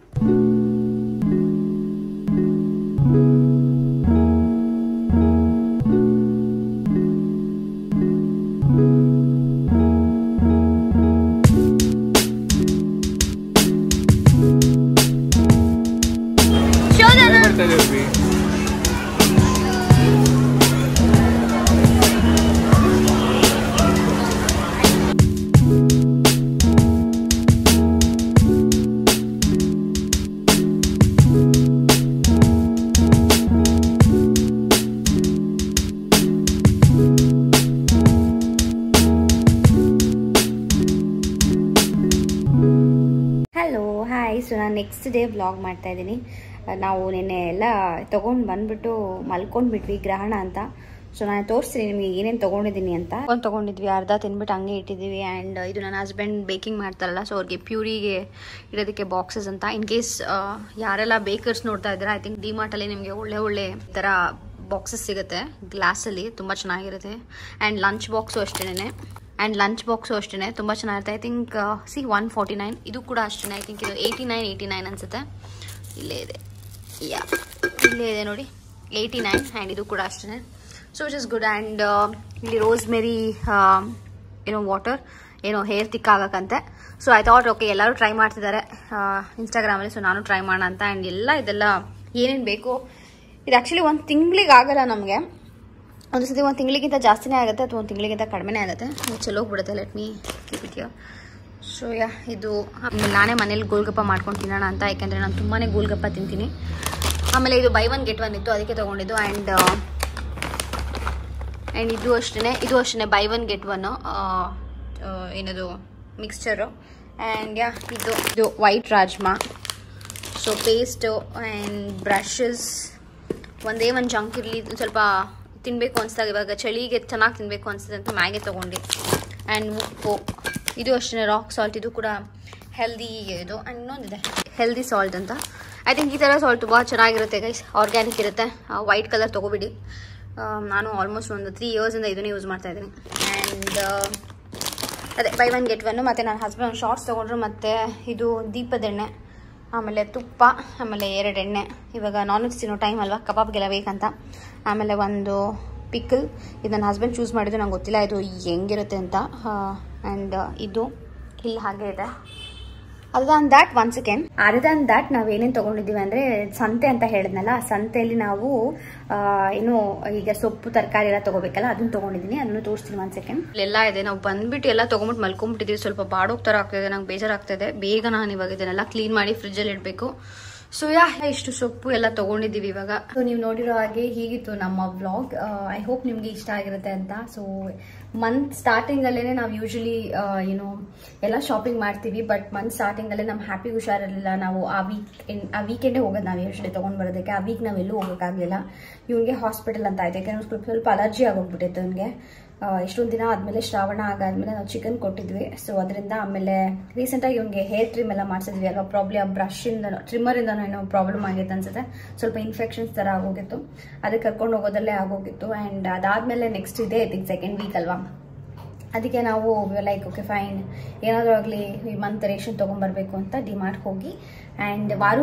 Speaker 4: ಸೊ ನಾನು ನೆಕ್ಸ್ಟ್ ಡೇ ವ್ಲಾಗ್ ಮಾಡ್ತಾ ಇದ್ದೀನಿ. ನಾವು ನಿನ್ನೆ ಎಲ್ಲ ತೊಗೊಂಡು ಬಂದುಬಿಟ್ಟು ಮಲ್ಕೊಂಡ್ಬಿಟ್ವಿ ಗ್ರಹಣ ಅಂತ. ಸೊ ನಾನು ತೋರಿಸ್ತೀನಿ ನಿಮಗೆ ಏನೇನು ತೊಗೊಂಡಿದ್ದೀನಿ ಅಂತ. ಒಂದು ತೊಗೊಂಡಿದ್ವಿ, ಅರ್ಧ ತಿನ್ಬಿಟ್ಟು ಹಂಗೆ ಇಟ್ಟಿದ್ದೀವಿ. ಆ್ಯಂಡ್ ಇದು ನನ್ನ ಹಸ್ಬೆಂಡ್ ಬೇಕಿಂಗ್ ಮಾಡ್ತಾರಲ್ಲ, ಸೊ ಅವ್ರಿಗೆ ಪ್ಯೂರಿಗೆ ಇರೋದಕ್ಕೆ ಬಾಕ್ಸಸ್ ಅಂತ. ಇನ್ ಕೇಸ್ ಯಾರೆಲ್ಲ ಬೇಕರ್ಸ್ ನೋಡ್ತಾ ಇದ್ದಾರೆ, ಐ ಥಿಂಕ್ ಡಿಮಾರ್ಟಲ್ಲಿ ನಿಮಗೆ ಒಳ್ಳೆ ಥರ ಬಾಕ್ಸಸ್ ಸಿಗುತ್ತೆ ಗ್ಲಾಸಲ್ಲಿ, ತುಂಬ ಚೆನ್ನಾಗಿರುತ್ತೆ. ಆ್ಯಂಡ್ ಲಂಚ್ ಬಾಕ್ಸು ಅಷ್ಟೇ ತುಂಬ ಚೆನ್ನಾಗಿರುತ್ತೆ. I think 149. ಇದು ಕೂಡ ಅಷ್ಟೇ, ಐ ಥಿಂಕ್ ಇದು 89 ಅನಿಸುತ್ತೆ. ಇಲ್ಲೇ ಇದೆ ನೋಡಿ 89. ಆ್ಯಂಡ್ ಇದು ಕೂಡ ಅಷ್ಟೇ. So it is good. And ಇಲ್ಲಿ ರೋಸ್ಮೆರಿ ವಾಟರ್ ಹೇರ್ ತಿಕ್ಕಾಗಕ್ಕಂತೆ. ಸೊ ಐ ಥಾಟ್ ಓಕೆ ಎಲ್ಲರೂ ಟ್ರೈ ಮಾಡ್ತಿದ್ದಾರೆ ಇನ್ಸ್ಟಾಗ್ರಾಮಲ್ಲಿ, ಸೊ ನಾನು ಟ್ರೈ ಮಾಡೋಣ ಅಂತ. ಆ್ಯಂಡ್ ಇದೆಲ್ಲ ಏನೇನು ಬೇಕು. ಇದು ಆ್ಯಕ್ಚುಲಿ 1 ತಿಂಗಳಿಗೆ ಆಗಲ್ಲ ನಮಗೆ. ಒಂದು ಸತಿ 1 ತಿಂಗಳಿಗಿಂತ ಜಾಸ್ತಿನೇ ಆಗುತ್ತೆ ಅಥವಾ 1 ತಿಂಗಳಿಗಿಂತ ಕಡಿಮೆನೇ ಆಗುತ್ತೆ. ಚಲೋಗ್ಬಿಡುತ್ತೆ. Let me keep it here. So ಇದು ನಾನೇ ಮನೇಲಿ ಗೋಲ್ಗಪ್ಪ ಮಾಡ್ಕೊಂಡು ತಿನ್ನೋಣ ಅಂತ, ಯಾಕೆಂದರೆ ನಾನು ತುಂಬಾ ಗೋಲ್ಗಪ್ಪ ತಿಂತೀನಿ. ಆಮೇಲೆ ಇದು ಬೈ 1 get 1 ಇತ್ತು, ಅದಕ್ಕೆ ತೊಗೊಂಡಿದ್ದು. ಆ್ಯಂಡ್ ಇದು ಅಷ್ಟೇ ಬೈ 1 get 1 ಏನದು ಮಿಕ್ಸ್ಚರು. ಆ್ಯಂಡ್ ಇದು white rajma. So paste and brushes. ಒಂದೇ ಒಂದು ಜಂಕ್ ಇರಲಿ, ಸ್ವಲ್ಪ ತಿನ್ನಬೇಕು ಅನಿಸ್ದಾಗ, ಇವಾಗ ಚಳಿಗೆ ಚೆನ್ನಾಗಿ ತಿನ್ನಬೇಕು ಅನಿಸ್ತದೆ ಅಂತ ಮ್ಯಾಗೆ ತೊಗೊಂಡು. ಆ್ಯಂಡ್ ಉಪ್ಪು, ಇದು ಅಷ್ಟೇ ರಾಕ್ ಸಾಲ್ಟ್, ಇದು ಕೂಡ ಹೆಲ್ದಿ ಇದು. ಆ್ಯಂಡ್ ಇನ್ನೊಂದಿದೆ ಹೆಲ್ದಿ ಸಾಲ್ಟ್ ಅಂತ. ಐ ಥಿಂಕ್ ಈ ಥರ ಸಾಲ್ಟ್ ತುಂಬ ಚೆನ್ನಾಗಿರುತ್ತೆ ಗೈಸ್, ಆರ್ಗ್ಯಾನಿಕ್ ಇರುತ್ತೆ. ವೈಟ್ ಕಲರ್ ತೊಗೊಬಿಡಿ. ನಾನು ಆಲ್ಮೋಸ್ಟ್ ಒಂದು 3 yearsಯಿಂದ ಇದನ್ನೇ ಯೂಸ್ ಮಾಡ್ತಾ ಇದ್ದೀನಿ. ಆ್ಯಂಡ್ ಅದೇ ಬೈ 1 get 1. ಮತ್ತು ನನ್ನ ಹಸ್ಬೆಂಡ್ ಶಾರ್ಟ್ಸ್ ತೊಗೊಂಡ್ರು. ಮತ್ತು ಇದು ದೀಪದೆಣ್ಣೆ, ಆಮೇಲೆ ತುಪ್ಪ, ಆಮೇಲೆ 2 ಎಣ್ಣೆ. ಇವಾಗ ನಾನ್ ವೆಜ್ ತಿನ್ನೋ ಟೈಮ್ ಅಲ್ವಾ, ಕಬಾಬ್ಗೆಲ್ಲ ಬೇಕಂತ. ಆಮೇಲೆ ಒಂದು ಪಿಕಲ್, ಇದು ನನ್ನ ಹಸ್ಬೆಂಡ್ ಚೂಸ್ ಮಾಡಿದ್ದು, ನಂಗೆ ಗೊತ್ತಿಲ್ಲ ಇದು ಹೆಂಗಿರುತ್ತೆ ಅಂತ. ಆ್ಯಂಡ್ ಇದು ಇಲ್ಲಿ ಹಾಗೆ ಇದೆ. ಅದರ್ ದ್ಯಾನ್ ದ್ಯಾಟ್ ನಾವೇನೇನು ತೊಗೊಂಡಿದ್ದೀವಿ ಅಂದರೆ, ಸಂತೆ ಅಂತ ಹೇಳಿದ್ನಲ್ಲ, ಸಂತೆಯಲ್ಲಿ ನಾವು ಈಗ ಸೊಪ್ಪು ತರಕಾರಿ ಎಲ್ಲ ತೊಗೋಬೇಕಲ್ಲ, ಅದನ್ನು ತೊಗೊಂಡಿದ್ದೀನಿ. ಅದನ್ನು ತೋರಿಸ್ತೀನಿ 1 second. ಎಲ್ಲ ಇದೆ. ನಾವು ಬಂದ್ಬಿಟ್ಟು ಎಲ್ಲ ತೊಗೊಂಬಿಟ್ಟು ಮಲ್ಕೊಂಡ್ಬಿಟ್ಟಿದ್ದೀವಿ. ಸ್ವಲ್ಪ ಬಾಡೋಗ್ ಥರ ಆಗ್ತಾಯಿದೆ, ನಂಗೆ ಬೇಜಾರಾಗ್ತಾಯಿದೆ. ಬೇಗ ನಾನು ಇವಾಗ ಇದನ್ನೆಲ್ಲ ಕ್ಲೀನ್ ಮಾಡಿ ಫ್ರಿಜ್ಜಲ್ಲಿ ಇಡಬೇಕು. ಸೊ ಇಷ್ಟು ಸೊಪ್ಪು ಎಲ್ಲ ತೊಗೊಂಡಿದ್ದೀವಿ ಇವಾಗ. ಸೊ ನೀವು ನೋಡಿರೋ ಹಾಗೆ ಹೀಗಿತ್ತು ನಮ್ಮ ವ್ಲಾಗ್. ಐ ಹೋಪ್ ನಿಮಗೆ ಇಷ್ಟ ಆಗಿರುತ್ತೆ ಅಂತ. ಸೊ ಮಂತ್ ಸ್ಟಾರ್ಟಿಂಗಲ್ಲೇ ನಾವು ಯೂಶಲಿ ಎಲ್ಲ ಶಾಪಿಂಗ್ ಮಾಡ್ತೀವಿ. ಬಟ್ ಮಂತ್ ಸ್ಟಾರ್ಟಿಂಗಲ್ಲೇ ನಮ್ಮ ಹ್ಯಾಪಿ ಹುಷಾರಿರಲಿಲ್ಲ. ನಾವು ಆ ವೀಕೆಂಡೇ ಹೋಗೋದು ನಾವು ಯೂಶಲಿ ತೊಗೊಂಡು ಬರೋದಕ್ಕೆ. ಆ ವೀಕ್ ನಾವೆಲ್ಲೂ ಹೋಗೋಕ್ಕಾಗಲಿಲ್ಲ. ಇವನಿಗೆ ಹಾಸ್ಪಿಟಲ್ ಅಂತ ಆಯ್ತು, ಯಾಕಂದ್ರೆ ಸ್ವಲ್ಪ ಅಲರ್ಜಿ ಆಗೋಗ್ಬಿಟ್ಟಿತ್ತು ಇವನಿಗೆ. ಇಷ್ಟೊಂದು ದಿನ ಆದಮೇಲೆ ಶ್ರಾವಣ ಆಗಾದ್ಮೇಲೆ ನಾವು ಚಿಕನ್ ಕೊಟ್ಟಿದ್ವಿ. ಸೊ ಅದರಿಂದ ಆಮೇಲೆ ರೀಸೆಂಟಾಗಿ ಇವನಿಗೆ ಹೇರ್ ಟ್ರಿಮ್ ಎಲ್ಲ ಮಾಡಿಸಿದ್ವಿ ಅಲ್ವಾ, ಪ್ರಾಬ್ಲಮ್ ಆ ಟ್ರಿಮ್ಮರಿಂದನೂ ಏನೋ ಪ್ರಾಬ್ಲಮ್ ಆಗಿತ್ತು ಅನ್ಸುತ್ತೆ. ಸ್ವಲ್ಪ ಇನ್ಫೆಕ್ಷನ್ಸ್ ಥರ ಆಗೋಗಿತ್ತು, ಅದಕ್ಕೆ ಕರ್ಕೊಂಡು ಹೋಗೋದಲ್ಲೇ ಆಗೋಗಿತ್ತು. ಆ್ಯಂಡ್ ಅದಾದಮೇಲೆ ನೆಕ್ಸ್ಟ್ ಇದೆ ಐ ಥಿಂಕ್ 2nd week ಅಲ್ವಾ, ಅದಕ್ಕೆ ನಾವು ಲೈಕ್ ಓಕೆ ಫೈನ್, ಏನಾದರೂ ಆಗಲಿ ಈ ಮಂತ್ ರೇಷನ್ ತೊಗೊಂಬರ್ಬೇಕು ಅಂತ ಡಿಮಾರ್ಟ್ಗೆ ಹೋಗಿ. ಆ್ಯಂಡ್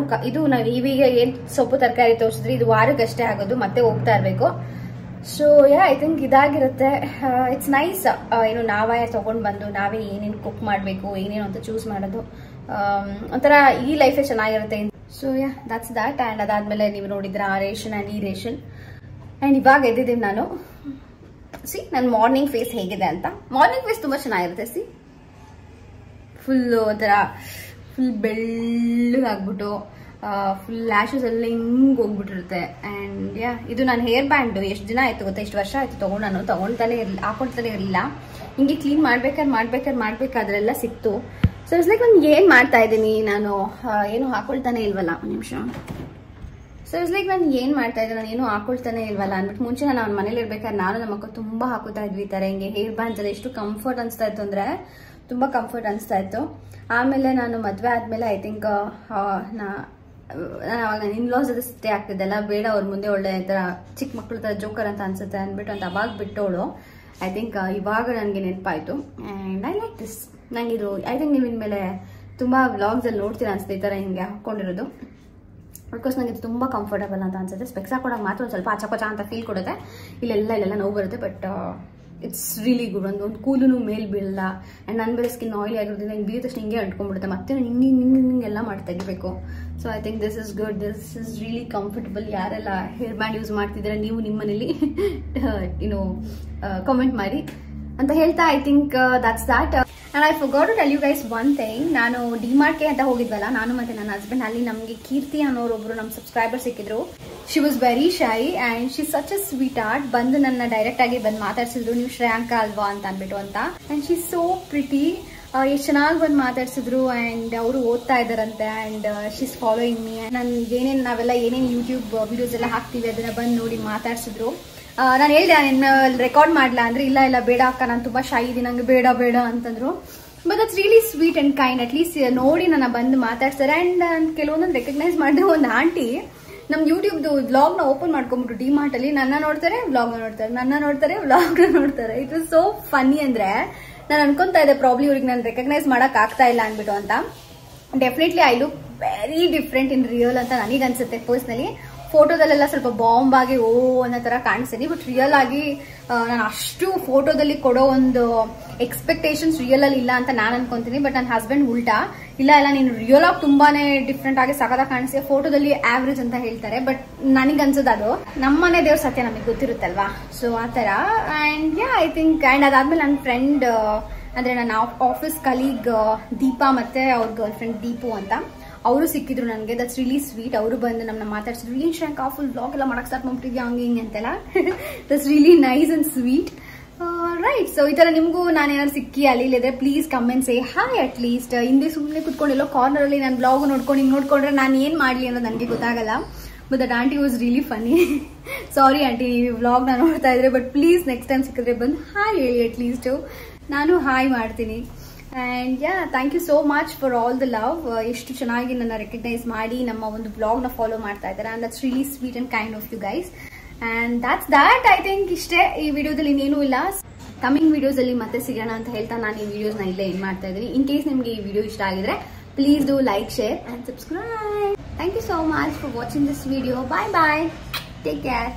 Speaker 4: ಇದು ನಾವು ಇವೀಗ ಏನು ಸೊಪ್ಪು ತರಕಾರಿ ತೋರಿಸಿದ್ರಿ, ಇದು ವಾರಕ್ಕಷ್ಟೇ ಆಗೋದು, ಮತ್ತೆ ಹೋಗ್ತಾ ಇರಬೇಕು. ಸೊ ಐ ಥಿಂಕ್ ಇದಾಗಿರುತ್ತೆ. It's nice. ನಾವೇ ತೊಗೊಂಡು ಬಂದು ನಾವೇ ಏನೇನು ಕುಕ್ ಮಾಡಬೇಕು, ಏನೇನು ಅಂತ ಚೂಸ್ ಮಾಡೋದು ಒಂಥರ ಈ ಲೈಫೇ ಚೆನ್ನಾಗಿರುತ್ತೆ. So that's that. ಆ್ಯಂಡ್ ಅದಾದಮೇಲೆ ನೀವು ನೋಡಿದ್ರೆ ಆ ರೇಷನ್ ಆ್ಯಂಡ್ ಈ ರೇಷನ್. ಆ್ಯಂಡ್ ಇವಾಗ ಎದ್ದಿದ್ದೀವಿ ನಾನು. ನನ್ನ ಮಾರ್ನಿಂಗ್ ಫೇಸ್ ಹೇಗಿದೆ ಅಂತ. ಮಾರ್ನಿಂಗ್ ಫೇಸ್ ತುಂಬ ಚೆನ್ನಾಗಿರುತ್ತೆ. ಒಂಥರ ಫುಲ್ ಬೆಳ್ಳಗಾಗ್ಬಿಟ್ಟು ಫುಲ್ ಲ್ಯಾಶಸ್ ಎಲ್ಲ ಹಿಂಗೆ ಹೋಗ್ಬಿಟ್ಟಿರುತ್ತೆ. ಆ್ಯಂಡ್ ಇದು ನನ್ನ ಹೇರ್ ಬ್ಯಾಂಡು ಎಷ್ಟು ದಿನ ಆಯ್ತು ಗೊತ್ತಾ, ಎಷ್ಟು ವರ್ಷ ಆಯ್ತು ತೊಗೊಳ್ತಾನೆ ಇರಲಿಲ್ಲ. ಹಿಂಗೆ ಕ್ಲೀನ್ ಮಾಡ್ಬೇಕಾದ್ರೆಲ್ಲ ಸಿಕ್ತು. ಸೊ ಇಟ್ಸ್ ಲೈಕ್ ನಾನು ಏನು ಮಾಡ್ತಾ ಇದ್ದೀನಿ, ನಾನು ಏನು ಹಾಕೊಳ್ತಾನೆ ಇಲ್ವಲ್ಲ. ಒಂದು ನಿಮಿಷ. ಸೊ ಇಟ್ಸ್ ಲೈಕ್ ನಾನು ಏನು ಮಾಡ್ತಾ ಇದ್ದೀನಿ, ನಾನು ಏನು ಹಾಕೊಳ್ತಾನೆ ಇಲ್ವಲ್ಲ ಅಂದ್ಬಿಟ್ಟು ಮುಂಚೆ ನಾನು ಮನೇಲಿ ಇರ್ಬೇಕಾದ್ರೆ ನಾನು ನಮ್ಮ ಮಕ್ಕಳು ತುಂಬ ಹಾಕೋತಾ ಇದ್ವಿ ಈ ಥರ ಹಿಂಗೆ ಹೇರ್ ಬ್ಯಾಂಡ್ಸ್ ಎಲ್ಲ. ಎಷ್ಟು ಕಂಫರ್ಟ್ ಅನಿಸ್ತಾ ಇತ್ತು ಅಂದರೆ ತುಂಬ ಕಂಫರ್ಟ್ ಅನಿಸ್ತಾ ಇತ್ತು. ಆಮೇಲೆ ನಾನು ಮದುವೆ ಆದಮೇಲೆ ಐ ಥಿಂಕ್ ನಾನು ಅವಾಗ ನನ್ನ ಇನ್ಲಾಸ್ ಜೊತೆ ಸಿಟ್ಟೆ ಆಗ್ತಿದ್ದೆಲ್ಲ, ಬೇಡ ಅವ್ರ ಮುಂದೆ ಒಳ್ಳೆ ಥರ ಚಿಕ್ಕ ಮಕ್ಕಳ ಥರ ಜೋಕರ್ ಅಂತ ಅನ್ಸುತ್ತೆ ಅಂದ್ಬಿಟ್ಟು ಅಂತ ಅವಾಗ ಬಿಟ್ಟೋಳು. ಐ ಥಿಂಕ್ ಇವಾಗ ನನಗೆ ನೆನಪಾಯಿತು. And I like this. ನಂಗಿದು ಐ ಥಿಂಕ್ ನೀವು ಇನ್ಮೇಲೆ ತುಂಬ ವ್ಲಾಗ್ಸಲ್ಲಿ ನೋಡ್ತೀರಾ ಅನ್ಸುತ್ತೆ ಈ ಥರ ಹಿಂಗೆ ಹಾಕ್ಕೊಂಡಿರೋದು. ಬಿಕಾಸ್ ನನಗೆ ಇದು ತುಂಬ ಕಂಫರ್ಟಬಲ್ ಅಂತ ಅನ್ಸುತ್ತೆ. ಸ್ಪೆಕ್ಸ್ ಹಾಕೊಡೋಕೆ ಮಾತ್ರ ಒಂದು ಸ್ವಲ್ಪ ಆಚ ಅಂತ ಫೀಲ್ ಕೊಡುತ್ತೆ. ಇಲ್ಲೆಲ್ಲ ನೋವು ಬರುತ್ತೆ. But it's really good. ಒಂದು ಕೂಲೂ ಮೇಲ್ ಬೀಳಲ್ಲ. ಆ್ಯಂಡ್ ನನ್ನ ಬೇರೆ ಸ್ಕಿನ್ ಆಯಿಲಿ ಆಗಿರೋದ್ರಿಂದ ಹಿಂಗೆ ಬೀದ ತಕ್ಷಣ ಹಿಂಗೆ ಅಂಟ್ಕೊಂಡ್ಬಿಡುತ್ತೆ. ಮತ್ತೆ ಹಿಂಗೆಲ್ಲ ಮಾಡಿ ತೆಗಿಬೇಕು. So I think this is good. This is really comfortable. ಯಾರೆಲ್ಲ ಹೇರ್ ಬ್ಯಾಂಡ್ ಯೂಸ್ ಮಾಡ್ತಿದ್ದೀರಾ ನೀವು ನಿಮ್ಮ ಮನೇಲಿ ಕಾಮೆಂಟ್ ಮಾಡಿ ಅಂತ ಹೇಳ್ತಾ I think that's that. And I forgot to tell you guys one thing. ನಾನು ಡಿಮಾರ್ಟ್ಗೆ ಅಂತ ಹೋಗಿದ್ವಲ್ಲ, ನಾನು ಮತ್ತು ನನ್ನ ಹಸ್ಬೆಂಡ್. ಅಲ್ಲಿ ನಮಗೆ ಕೀರ್ತಿ ಅನ್ನೋರೊಬ್ರು ನಮ್ಮ ಸಬ್ಸ್ಕ್ರೈಬರ್ ಸಿಕ್ಕಿದ್ರು. She was very ಶೈ and she such a sweet art. ಬಂದು ನನ್ನ ಡೈರೆಕ್ಟ್ ಆಗಿ ಬಂದು ಮಾತಾಡ್ಸಿದ್ರು, ನೀವು ಶ್ರೇಯಾಂಕ ಅಲ್ವಾ ಅಂತ ಅಂದ್ಬಿಟ್ಟು ಅಂತ. And she so pretty.
Speaker 1: ಎಷ್ಟು ಚೆನ್ನಾಗಿ ಬಂದು ಮಾತಾಡ್ಸಿದ್ರು ಆ್ಯಂಡ್ ಅವರು ಓದ್ತಾ ಇದ್ದಾರಂತೆ ಆ್ಯಂಡ್ ಶೀಸ್ ಫಾಲೋಯಿಂಗ್ ಮೀ. ನಾನು ನಾವೆಲ್ಲ ಏನೇನು ಯೂಟ್ಯೂಬ್ ವಿಡಿಯೋಸ್ ಎಲ್ಲ ಹಾಕ್ತೀವಿ ಅದನ್ನ ಬಂದು ನೋಡಿ ಮಾತಾಡ್ಸಿದ್ರು. ನಾನು ಹೇಳ್ದೆ ನಾನು ರೆಕಾರ್ಡ್ ಮಾಡಲ ಅಂದರೆ ಇಲ್ಲ ಬೇಡ ಅಕ್ಕ, ನಾನು ತುಂಬ ಶೈ ಇದ್ದೀನಿ, ನಂಗೆ ಬೇಡ ಅಂತಂದ್ರು. But that's really sweet and kind. At least ನೋಡಿ ನನ್ನ ಬಂದು ಮಾತಾಡ್ತಾರೆ. ಆ್ಯಂಡ್ ಕೆಲವೊಂದನ್ನು ರೆಕಗ್ನೈಸ್ ಮಾಡಿದ್ರೆ ಒಂದು ಆಂಟಿ ನಮ್ಮ ಯೂಟ್ಯೂಬ್ದು ವ್ಲಾಗ್ನ ಓಪನ್ ಮಾಡ್ಕೊಂಡ್ಬಿಟ್ಟು ಡಿಮಾರ್ಟಲ್ಲಿ ನನ್ನ ನೋಡ್ತಾರೆ, ವ್ಲಾಗ್ನ ನೋಡ್ತಾರೆ. It was so funny. ಅಂದರೆ ನಾನು ಅನ್ಕೊಂತಾ ಇದ್ದೆ ಪ್ರಾಬ್ಲಿ ಇವ್ರಿಗೆ ನಾನು ರೆಕಗ್ನೈಸ್ ಮಾಡಕ್ ಆಗ್ತಾ ಇಲ್ಲ ಅಂದ್ಬಿಟ್ಟು ಅಂತ. Definitely I look very different in real ಅಂತ ನನಗೆ ಅನ್ಸುತ್ತೆ ಪರ್ಸ್ನಲಿ. ಫೋಟೋದಲ್ಲೆಲ್ಲ ಸ್ವಲ್ಪ ಬಾಂಬ್ ಆಗಿ ಅನ್ನೋ ತರ ಕಾಣಿಸ್ತೀನಿ, ಬಟ್ ರಿಯಲ್ ಆಗಿ ನಾನು ಅಷ್ಟು ಫೋಟೋದಲ್ಲಿ ಕೊಡೋ ಒಂದು ಎಕ್ಸ್ಪೆಕ್ಟೇಷನ್ಸ್ ರಿಯಲ್ ಅಲ್ಲಿ ಇಲ್ಲ ಅಂತ ನಾನು ಅನ್ಕೊಂತೀನಿ. ಬಟ್ ನನ್ನ ಹಸ್ಬೆಂಡ್ ಉಲ್ಟಾ, ಇಲ್ಲ ನೀನು ರಿಯಲ್ ಆಗಿ ತುಂಬಾನೇ ಡಿಫ್ರೆಂಟ್ ಆಗಿ ಸಖತ್ತಾಗಿ ಕಾಣಿಸ್ತೀಯ, ಫೋಟೋದಲ್ಲಿ ಆವ್ರೇಜ್ ಅಂತ ಹೇಳ್ತಾರೆ. ಬಟ್ ನನಗೆ ಅನ್ಸೋದು ಅದು ನಮ್ಮನೆ ದೇವ್ರ ಸತ್ಯ ನಮಗೆ ಗೊತ್ತಿರುತ್ತಲ್ವಾ, ಸೊ ಆ ತರ. ಅಂಡ್ ಐ ಥಿಂಕ್ ಅಂಡ್ ಅದಾದ್ಮೇಲೆ ನನ್ನ ಫ್ರೆಂಡ್ ಅಂದ್ರೆ ನನ್ನ ಆಫೀಸ್ ಕಲೀಗ್ ದೀಪಾ ಮತ್ತೆ ಅವ್ರ ಗರ್ಲ್ ಫ್ರೆಂಡ್ ದೀಪು ಅಂತ ಅವರು ಸಿಕ್ಕಿದ್ರು ನನಗೆ. That's really sweet. ಅವರು ಬಂದು ನಮ್ಮನ್ನ ಮಾತಾಡ್ಸಿದ್ರು, ಏನ್ ಶ್ರೇಯಾಂಕ ಫುಲ್ ಬ್ಲಾಗ್ ಎಲ್ಲ ಮಾಡಕ್ ಸ್ಟಾರ್ಟ್ ಮಾಡ್ಬಿಟ್ಟಿದ್ಯಾ ಹಂಗೆ ಅಂತೆಲ್ಲ. That's really nice and sweet. Right, so ಈ ತರ ನಿಮ್ಗೂ ನಾನೇನಾದ್ರು ಸಿಕ್ಕಿ ಅಲ್ಲಿ ಇಲ್ಲದ್ರೆ please comment say hi. At least ಹಿಂದೆ ಸುಮ್ಮನೆ ಕುತ್ಕೊಂಡು ಎಲ್ಲೋ ಕಾರ್ನರ್ ಅಲ್ಲಿ ನಾನು ಬ್ಲಾಗ್ ನೋಡ್ಕೊಂಡು ಹಿಂಗೆ ನೋಡ್ಕೊಂಡ್ರೆ ನಾನು ಏನ್ ಮಾಡ್ಲಿ ಅನ್ನೋದು ನನಗೆ ಗೊತ್ತಾಗಲ್ಲ. But that aunty was really funny. Sorry aunty, ನೀವು ವ್ಲಾಗ್ನ ನೋಡ್ತಾ ಇದ್ರೆ, ಬಟ್ ಪ್ಲೀಸ್ ನೆಕ್ಸ್ಟ್ ಟೈಮ್ ಸಿಕ್ಕಿದ್ರೆ ಬಂದು ಹಾಯ್ ಹೇಳಿ. ಅಟ್ ಲೀಸ್ಟ್ ನಾನು ಹಾಯ್ ಮಾಡ್ತೀನಿ. And thank you so much for all the love. ಎಷ್ಟು ಚೆನ್ನಾಗಿ ನನ್ನ ರೆಕಗ್ನೈಸ್ ಮಾಡಿ ನಮ್ಮ ಒಂದು ಬ್ಲಾಗ್ನ ಫಾಲೋ ಮಾಡ್ತಾ ಇದ್ದಾರೆ. And that's really sweet and kind of you guys. And that's that. I think ಇಷ್ಟೇ. ಈ ವಿಡಿಯೋದಲ್ಲಿ ಇನ್ನೇನೂ ಇಲ್ಲ. ಕಮಿಂಗ್ ವಿಡಿಯೋಸಲ್ಲಿ ಮತ್ತೆ ಸಿಗೋಣ ಅಂತ ಹೇಳ್ತಾ ನಾನು ಈ ವಿಡಿಯೋಸ್ನ ಇಲ್ಲೇ ಎಂಡ್ ಮಾಡ್ತಾ ಇದ್ದೀನಿ. ಇನ್ ಕೇಸ್ ನಿಮಗೆ ಈ ವಿಡಿಯೋ ಇಷ್ಟ ಆಗಿದ್ರೆ please do like, share and subscribe. Thank you so much for watching this video. Bye bye. Take care.